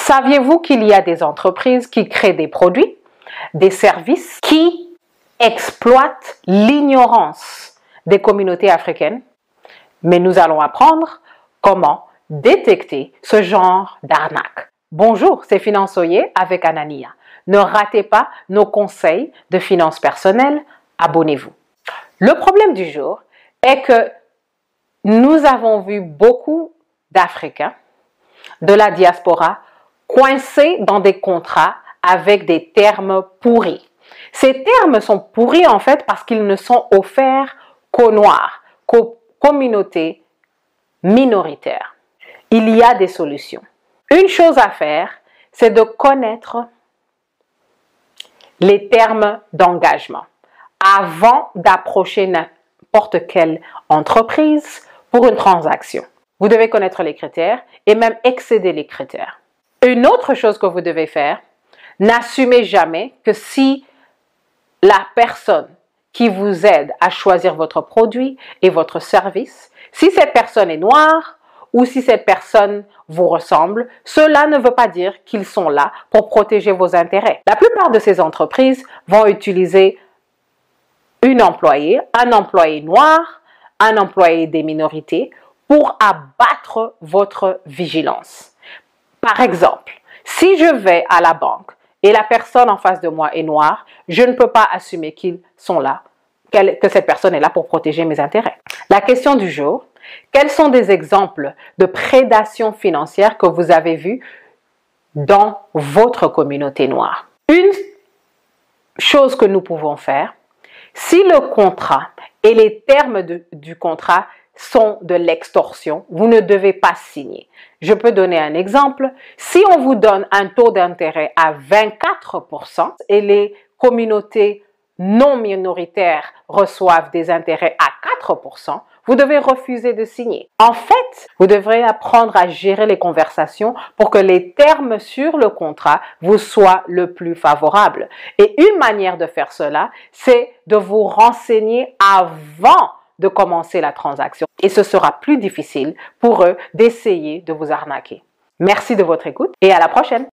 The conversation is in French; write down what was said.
Saviez-vous qu'il y a des entreprises qui créent des produits, des services qui exploitent l'ignorance des communautés africaines? Mais nous allons apprendre comment détecter ce genre d'arnaque. Bonjour, c'est Finançoyer avec Anania. Ne ratez pas nos conseils de finances personnelles, abonnez-vous. Le problème du jour est que nous avons vu beaucoup d'Africains de la diaspora coincés dans des contrats avec des termes pourris. Ces termes sont pourris en fait parce qu'ils ne sont offerts qu'aux Noirs, qu'aux communautés minoritaires. Il y a des solutions. Une chose à faire, c'est de connaître les termes d'engagement avant d'approcher n'importe quelle entreprise pour une transaction. Vous devez connaître les critères et même excéder les critères. Une autre chose que vous devez faire, n'assumez jamais que si la personne qui vous aide à choisir votre produit et votre service, si cette personne est noire ou si cette personne vous ressemble, cela ne veut pas dire qu'ils sont là pour protéger vos intérêts. La plupart de ces entreprises vont utiliser un employé noir, un employé des minorités pour abattre votre vigilance. Par exemple, si je vais à la banque et la personne en face de moi est noire, je ne peux pas assumer qu'ils sont là, que cette personne est là pour protéger mes intérêts. La question du jour, quels sont des exemples de prédation financière que vous avez vus dans votre communauté noire? Une chose que nous pouvons faire, si le contrat et les termes du contrat sont de l'extorsion, vous ne devez pas signer. Je peux donner un exemple. Si on vous donne un taux d'intérêt à 24% et les communautés non minoritaires reçoivent des intérêts à 4%, vous devez refuser de signer. En fait, vous devrez apprendre à gérer les conversations pour que les termes sur le contrat vous soient le plus favorables. Et une manière de faire cela, c'est de vous renseigner avant de commencer la transaction. Et ce sera plus difficile pour eux d'essayer de vous arnaquer. Merci de votre écoute et à la prochaine.